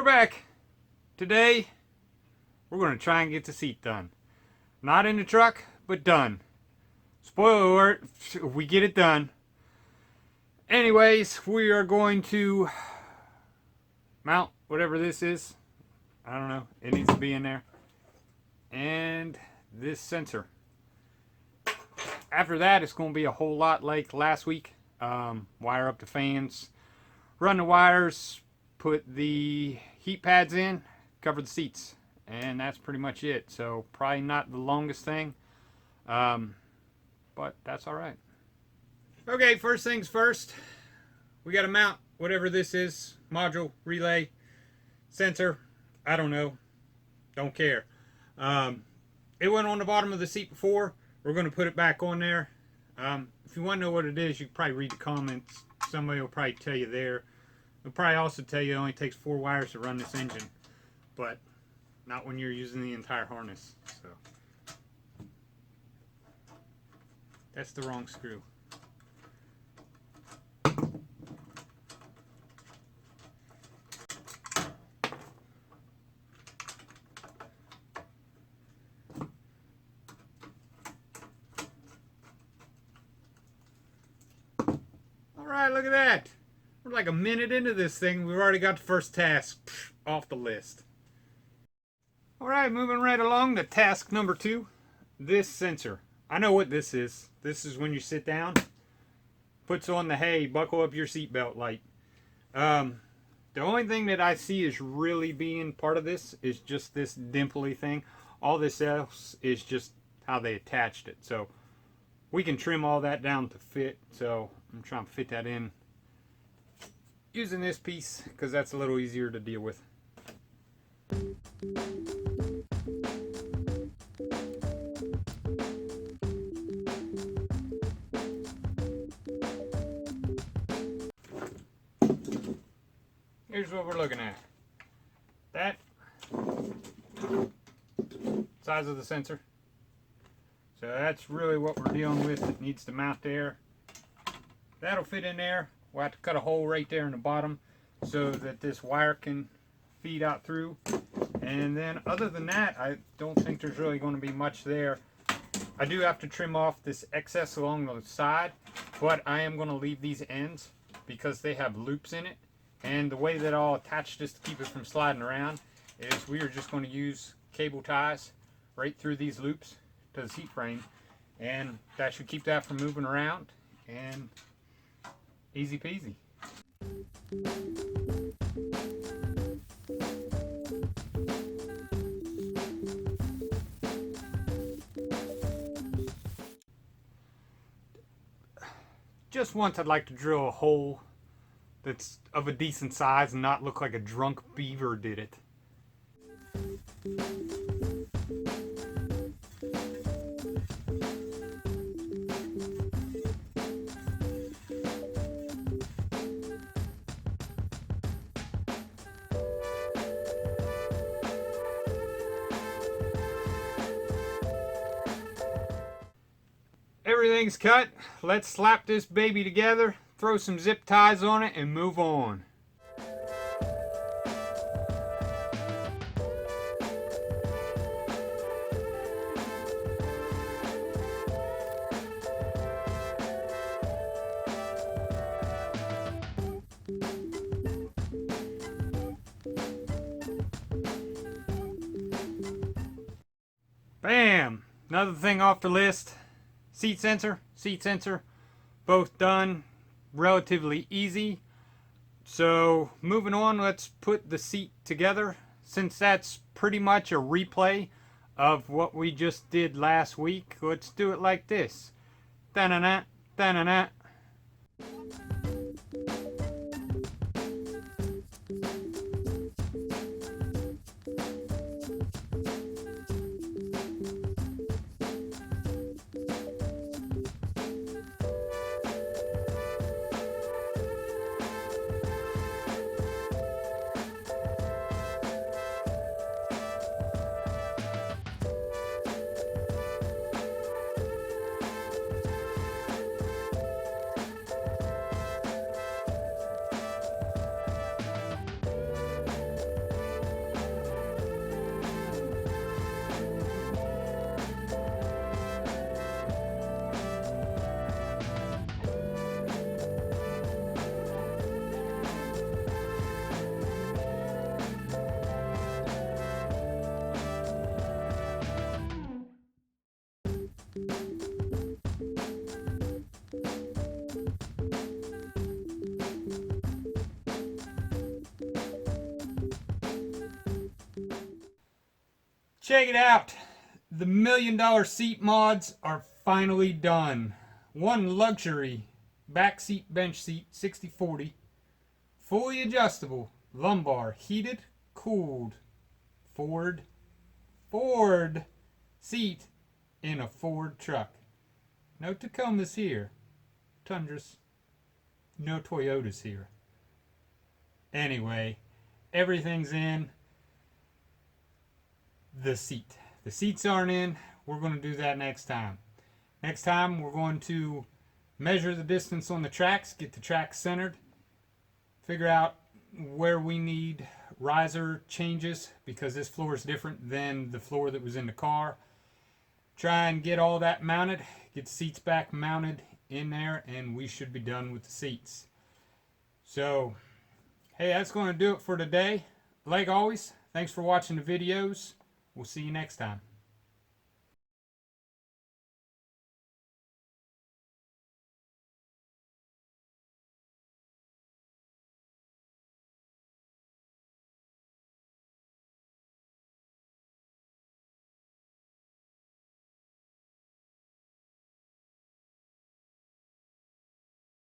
back. Today, we're going to try and get the seat done. Not in the truck, but done. Spoiler alert, we get it done. Anyways, we are going to mount whatever this is. I don't know. It needs to be in there. And this sensor. After that, it's going to be a whole lot like last week. Wire up the fans, run the wires, put the heat pads in, cover the seats, and that's pretty much it. So probably not the longest thing, but that's all right. Okay, first things first, we got to mount whatever this is, module, relay, sensor, I don't know, don't care. It went on the bottom of the seat before. We're going to put it back on there. If you want to know what it is, you can probably read the comments. Somebody will probably tell you there. They'll probably also tell you it only takes 4 wires to run this engine, but not when you're using the entire harness. So that's the wrong screw. Alright, look at that. We're like a minute into this thing. We've already got the first task off the list. Alright, moving right along to task number 2. This sensor. I know what this is. This is when you sit down. Puts on the hey, buckle up your seatbelt light. The only thing that I see is really being part of this is just this dimply thing. All this else is just how they attached it. So we can trim all that down to fit. So I'm trying to fit that in using this piece because that's a little easier to deal with. Here's what we're looking at. That size of the sensor. So that's really what we're dealing with. It needs to mount there. That'll fit in there. We'll have to cut a hole right there in the bottom so that this wire can feed out through. And then other than that, I don't think there's really going to be much there. I do have to trim off this excess along the side, but I am going to leave these ends because they have loops in it. And the way that I'll attach this to keep it from sliding around is we are just going to use cable ties right through these loops to the seat frame, and that should keep that from moving around, and easy peasy. Just once I'd like to drill a hole that's of a decent size and not look like a drunk beaver did it. Everything's cut. Let's slap this baby together, throw some zip ties on it, and move on. Bam! Another thing off the list. Seat sensor, both done, relatively easy. So moving on, let's put the seat together. Since that's pretty much a replay of what we just did last week, let's do it like this. Da-na-na, da-na-na. Check it out. The $1 million seat mods are finally done. One luxury back seat bench seat 60/40, fully adjustable, lumbar, heated, cooled, Ford seat in a Ford truck. No Tacomas here. Tundras. No Toyotas here. Anyway, everything's in. The seats aren't in. We're going to do that next time. Next time we're going to measure the distance on the tracks, get the tracks centered, figure out where we need riser changes because this floor is different than the floor that was in the car. Try and get all that mounted, get the seats back mounted in there, and we should be done with the seats. So, hey, that's going to do it for today. Like always, thanks for watching the videos. We'll see you next time.